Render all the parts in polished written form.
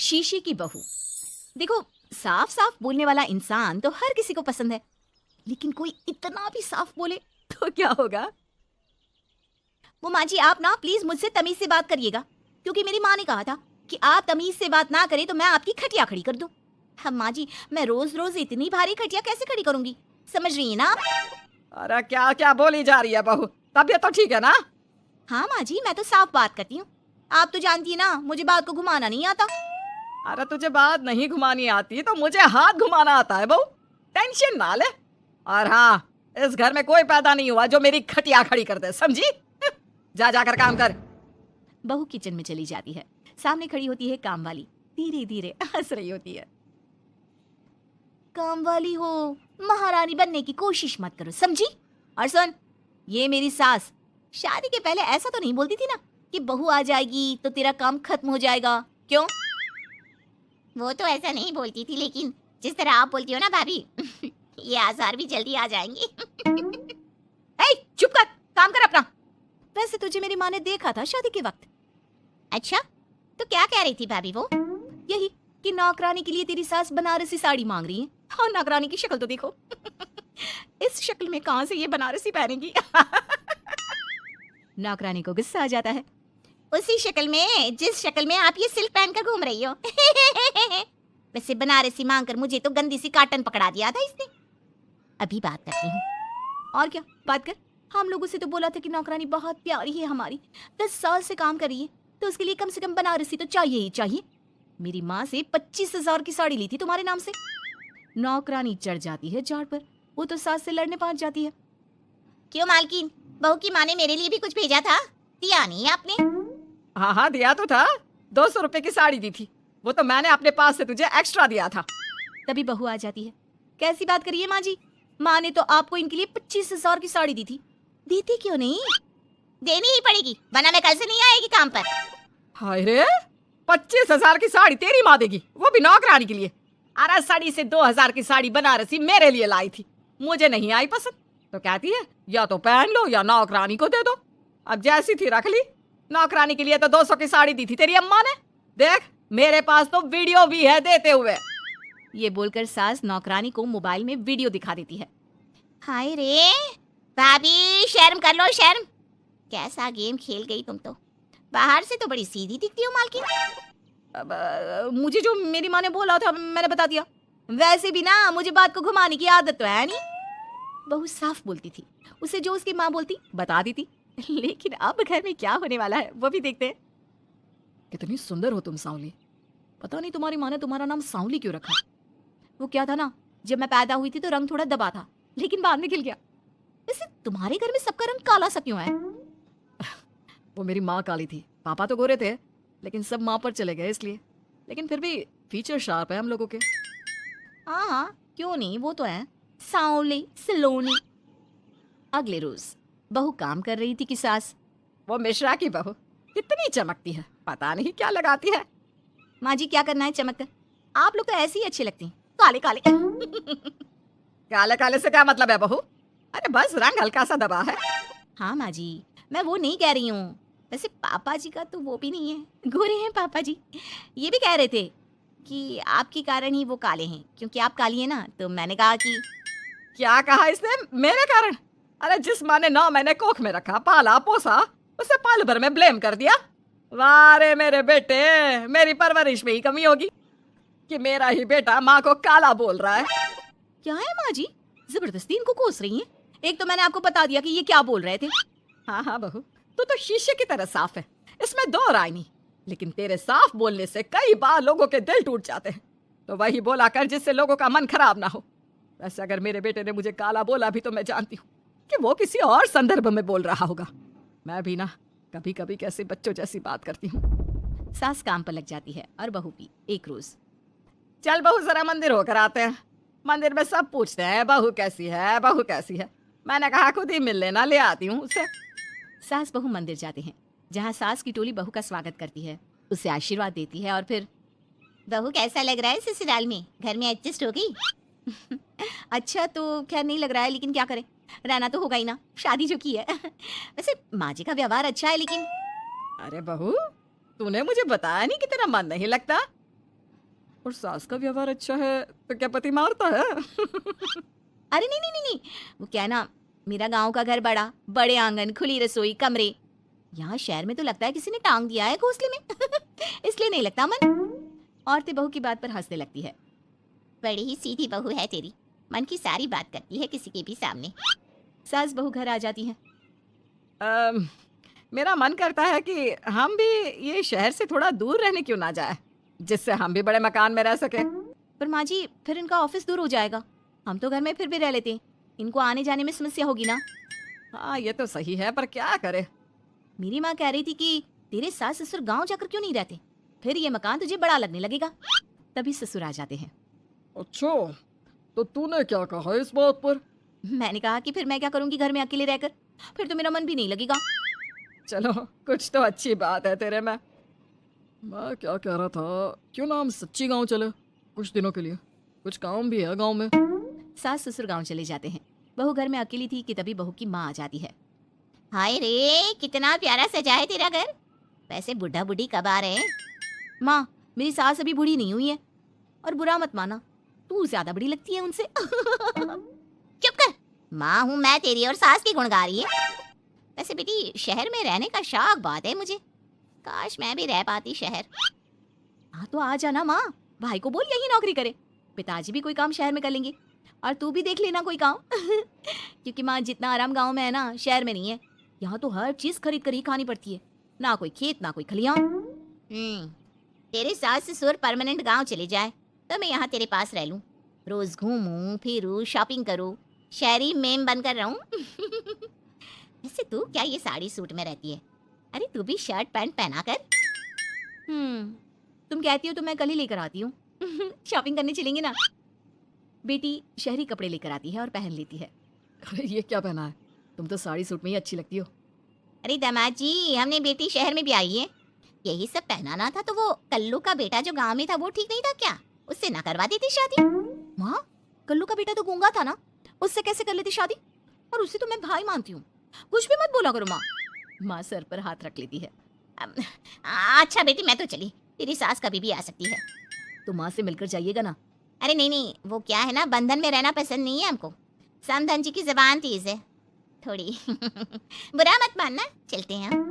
शीशे की बहू। देखो, साफ साफ बोलने वाला इंसान तो हर किसी को पसंद है, लेकिन कोई इतना भी साफ बोले तो क्या होगा? वो माँ जी, आप ना प्लीज मुझसे तमीज से बात करिएगा, क्योंकि मेरी माँ ने कहा था कि आप तमीज से बात ना करें तो मैं आपकी खटिया खड़ी कर दूं। हम माँ जी, मैं रोज रोज इतनी भारी खटिया कैसे खड़ी करूंगी, समझ रही है ना? अरे क्या क्या बोली जा रही है बहू? तबीयत तो ठीक है ना? हाँ माँ जी, मैं तो साफ बात करती हूँ। आप तो जानती है ना, मुझे बात को घुमाना नहीं आता। अरे तुझे बात नहीं घुमानी आती तो मुझे हाथ घुमाना आता है बहू। टेंशन ना ले। और हाँ, इस घर में कोई पैदा नहीं हुआ जो मेरी खटिया खड़ी कर दे, समझी? जा जाकर काम कर। बहू किचन में चली जाती है। सामने खड़ी होती है काम वाली, धीरे धीरे हंस रही होती है। काम वाली हो, महारानी बनने की कोशिश मत करो, समझी? और सुन, ये मेरी सास शादी के पहले ऐसा तो नहीं बोलती थी ना कि बहू आ जाएगी तो तेरा काम खत्म हो जाएगा, क्यों? वो तो ऐसा नहीं बोलती थी, लेकिन जिस तरह आप बोलती हो ना भाभी, ये आज़ार भी जल्दी आ जाएंगे। ए, चुप कर, काम कर अपना। वैसे तुझे मेरी माँ ने देखा था शादी के वक्त। अच्छा, तो क्या कह रही थी भाभी वो? यही कि नौकरानी के लिए तेरी सास बनारसी साड़ी मांग रही है। और नौकरानी की शक्ल तो देखो। इस शक्ल में कहां से ये बनारसी पहनेगी? नौकरानी को गुस्सा आ जाता है। उसी शक्ल में जिस शक्ल में आप ये सिल्क पहनकर घूम रही हो। वैसे बनारसी मांगकर मुझे तो गंदी सी काटन पकड़ा दिया था इसने। अभी बात करती हूँ। और क्या बात कर? हम लोगों से तो बोला था कि नौकरानी बहुत प्यारी है हमारी, 10 साल से काम कर रही है, तो उसके लिए कम से कम बनारसी तो चाहिए ही चाहिए। मेरी माँ से 25,000 की साड़ी ली थी तुम्हारे नाम से। नौकरानी चढ़ जाती है झाड़ पर, वो तो सास से लड़ने पहुंच जाती है। क्यों मालकिन, बहू की माँ ने मेरे लिए भी कुछ भेजा था, दिया नहीं आपने? हाँ हाँ, दिया तो था। 200 रुपए की साड़ी दी थी, वो तो मैंने अपने पास से तुझे एक्स्ट्रा दिया था। तभी बहू आ जाती है। कैसी बात करिए माँ जी, माँ ने तो आपको इनके लिए 25,000 की साड़ी दी थी, देती क्यों नहीं? देनी ही पड़ेगी, वरना मैं कल से नहीं आएगी काम पर। हाय रे, 25,000 की साड़ी तेरी माँ देगी, वो भी नौकरानी के लिए? अरे साड़ी से 2,000 की साड़ी बनारसी मेरे लिए लाई थी, मुझे नहीं आई पसंद, तो कहती है या तो पहन लो या नौकरानी को दे दो। अब जैसी थी रख ली। नौकरानी के लिए तो 200 की साड़ी दी थी तेरी अम्मा ने। देख, मेरे पास तो वीडियो भी है देते हुए। ये बोलकर सास नौकरानी को मोबाइल में वीडियो दिखा देती है। हाय रे भाभी, शर्म कर लो शर्म। कैसा गेम खेल गई तुम तो, बाहर से तो बड़ी सीधी दिखती हो मालकिन। मुझे जो मेरी माँ ने बोला था मैंने बता दिया। वैसे भी ना मुझे बात को घुमाने की आदत तो है नहीं। बहू साफ बोलती थी, उसे जो उसकी माँ बोलती बता दी थी। लेकिन अब घर में क्या होने वाला है वो भी देखते हैं। कितनी सुंदर हो तुम सांवली। पता नहीं तुम्हारी माँ ने तुम्हारा नाम सांवली क्यों रखा। वो क्या था ना, जब मैं पैदा हुई थी तो रंग थोड़ा दबा था, लेकिन बाद में खिल गया। वैसे तुम्हारे घर में सबका रंग काला सा क्यों है? वो मेरी माँ काली थी, पापा तो गोरे थे, लेकिन सब माँ पर चले गए इसलिए। लेकिन फिर भी फीचर शार्प है हम लोगों के। हाँ हाँ, क्यों नहीं, वो तो है सांवली सलोनी। अगले रोज बहू काम कर रही थी कि सास। वो मिश्रा की बहू कितनी चमकती है, पता नहीं क्या लगाती है। माँ जी क्या करना है चमक कर, आप लोग तो ऐसे ही अच्छे लगते हैं, काले काले। काले काले से क्या मतलब है बहू? अरे बस रंग हल्का सा दबा है। हाँ माँ जी, मैं वो नहीं कह रही हूँ। वैसे पापा जी का तो वो भी नहीं है, गोरे हैं पापा जी। ये भी कह रहे थे कि आपके कारण ही वो काले हैं, क्योंकि आप काली हैं ना, तो मैंने कहा कि। क्या कहा इसने मेरे कारण? अरे जिस माँ ने 9 महीने कोख में रखा, पाला पोसा, उसे पल भर में ब्लेम कर दिया। वाह रे मेरे बेटे, मेरी परवरिश में ही कमी होगी कि मेरा ही बेटा माँ को काला बोल रहा है। क्या है माँ जी, जबरदस्ती इनको कोस रही हैं? एक तो मैंने आपको बता दिया कि ये क्या बोल रहे थे। हाँ हाँ बहू, तू तो शीशे की तरह साफ है, इसमें दो राय नहीं। लेकिन तेरे साफ बोलने से कई बार लोगों के दिल टूट जाते हैं, तो वही बोला कर जिससे लोगों का मन खराब ना हो। वैसे अगर मेरे बेटे ने मुझे काला बोला भी तो मैं जानती हूँ कि वो किसी और संदर्भ में बोल रहा होगा। मैं भी ना कभी कभी कैसे बच्चों जैसी बात करती हूँ। सास काम पर लग जाती है और बहू भी। एक रोज, चल बहू जरा मंदिर होकर आते हैं। मंदिर में सब पूछते हैं बहू कैसी है, बहू कैसी है। मैंने कहा खुद ही मिल लेना, ले आती हूँ उसे। सास बहू मंदिर जाते हैं, जहाँ सास की टोली बहू का स्वागत करती है, उसे आशीर्वाद देती है और फिर। बहू कैसा लग रहा है ससुराल में, घर में एडजस्ट हो गई? अच्छा तो खैर नहीं लग रहा है, लेकिन क्या करें, रहना तो होगा ही ना, शादी जो की है। वैसे माँ जी का व्यवहार अच्छा है, लेकिन। अरे बहू, तूने मुझे बताया नहीं कि तेरा मन नहीं लगता। और सास का व्यवहार अच्छा है तो क्या पति मारता है? अरे नहीं नहीं नहीं नहीं, वो क्या है ना, मेरा गांव का घर बड़ा, बड़े आंगन, खुली रसोई, कमरे। यहाँ शहर में तो लगता है किसी ने टांग दिया है घोंसले में। इसलिए नहीं लगता मन। औरतें बहू की बात पर हंसने लगती है। बड़ी ही सीधी बहू है तेरी, मन की सारी बात करती है किसी के भी सामने। सास बहू घर आ जाती है। मेरा मन करता है कि हम भी ये शहर से थोड़ा दूर रहने क्यों ना जाए, जिससे हम भी बड़े मकान में रह सके। पर माँ जी, फिर इनका ऑफिस दूर हो जाएगा। हम तो घर में फिर भी रह लेते हैं, इनको आने जाने में समस्या होगी ना। हाँ ये तो सही है, पर क्या करे। मेरी माँ कह रही थी कि तेरे सास ससुर गांव जाकर क्यों नहीं रहते, फिर ये मकान तुझे बड़ा लगने लगेगा। तभी ससुर आ जाते हैं। अच्छा, तो तूने क्या कहा इस बात पर? मैंने कहा कि फिर मैं क्या करूंगी घर में अकेले रहकर, फिर तो मेरा मन भी नहीं लगेगा। चलो कुछ तो अच्छी बात है तेरे में। मैं क्या कह रहा था, क्यों ना हम सच्ची गांव चले कुछ दिनों के लिए, कुछ काम भी है गांव में। सास ससुर गांव चले जाते हैं। बहू घर में अकेली थी कि तभी बहू की माँ आ जाती है। हाय रे, कितना प्यारा सजा है तेरा घर। वैसे बुढ़ा बुढ़ी कब आ रहे हैं? माँ, मेरी सास अभी बूढ़ी नहीं हुई है, और बुरा मत माना, तू ज्यादा बड़ी लगती है उनसे। चुप कर, माँ हूँ मैं तेरी और सास की गुण गा रही है। वैसे बेटी, शहर में रहने का शौक बहुत है मुझे, काश मैं भी रह पाती शहर। हाँ तो आ जाना माँ, भाई को बोल यही नौकरी करे, पिताजी भी कोई काम शहर में कर लेंगे, और तू भी देख लेना कोई काम। क्योंकि माँ, जितना आराम गांव में है ना, शहर में नहीं है। यहाँ तो हर चीज खरीद कर ही खानी पड़ती है, ना कोई खेत ना कोई खलियान। तेरे सास ससुर परमानेंट गांव चले जाए तो मैं यहाँ तेरे पास रह लूं, रोज घूमूं फिरूं, शॉपिंग करूं, शहरी मेम बनकर रहूं। वैसे तू क्या ये साड़ी सूट में रहती है? अरे तू भी शर्ट पैंट पहना कर। तुम कहती हो तो मैं कल ही लेकर आती हूँ। शॉपिंग करने चलेंगे ना। बेटी शहरी कपड़े लेकर आती है और पहन लेती है। अरे ये क्या पहना है, तुम तो साड़ी सूट में ही अच्छी लगती हो। अरे दामाद जी, हमने बेटी शहर में भी आई है, यही सब पहनाना था। तो वो कल्लू का बेटा जो गांव में था वो ठीक नहीं था क्या? उससे ना करवा देती शादी? माँ, कल्लू का बेटा तो गूंगा था ना, उससे कैसे कर लेती शादी? और उसे तो मैं भाई मानती हूँ, कुछ भी मत बोला करो माँ। माँ सर पर हाथ रख लेती है। अच्छा बेटी, मैं तो चली, तेरी सास कभी भी आ सकती है। तो माँ से मिलकर जाइएगा ना। अरे नहीं नहीं, वो क्या है ना, बंधन में रहना पसंद नहीं है हमको। समधन जी की जबान तेज है थोड़ी। बुरा मत मानना, चलते हैं हम।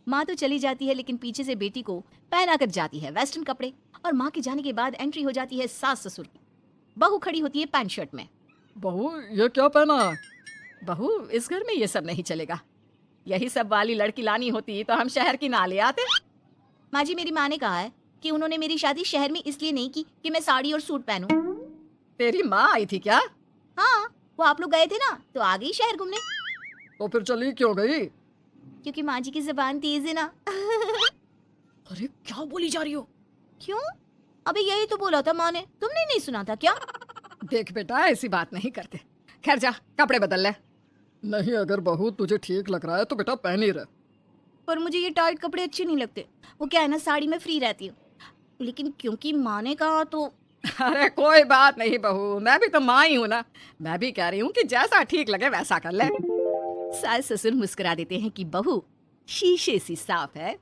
माँ तो चली जाती है, लेकिन पीछे से बेटी को पहना कर जाती है वेस्टर्न कपड़े, और माँ के जाने के बाद एंट्री हो जाती है सास ससुर की। बहू खड़ी होती है पैंट शर्ट में। बहू ये क्या पहना है? बहू, इस घर में ये सब नहीं चलेगा, यही सब वाली लड़की लानी होती तो हम शहर की ना ले आते। माँ जी, मेरी माँ ने कहा है कि उन्होंने मेरी शादी शहर में इसलिए नहीं की कि मैं साड़ी और सूट पहनूं। तेरी माँ आई थी क्या? हाँ, वो आप लोग गए थे ना तो आ गई शहर घूमने। तो फिर चली क्यों गई? क्योंकि माँ जी की जबान तेज है ना। अरे क्या बोली जा रही हो? क्यों? अबे यही तो बोला था माँ ने, तुमने नहीं सुना था क्या? देख बेटा, ऐसी बात नहीं करते। खैर जा, कपड़े बदल ले। नहीं, अगर बहू तुझे ठीक लग रहा है तो बेटा पहन ही रहे। पर मुझे ये टाइट कपड़े अच्छे नहीं लगते। वो क्या है ना, साड़ी में फ्री रहती हूँ, लेकिन क्योंकि माँ ने कहा तो। अरे कोई बात नहीं बहू, मैं भी तो माँ ही हूँ ना, मैं भी कह रही हूँ कि जैसा ठीक लगे वैसा कर ले। सास ससुर मुस्कुरा देते हैं कि बहू शीशे सी साफ है।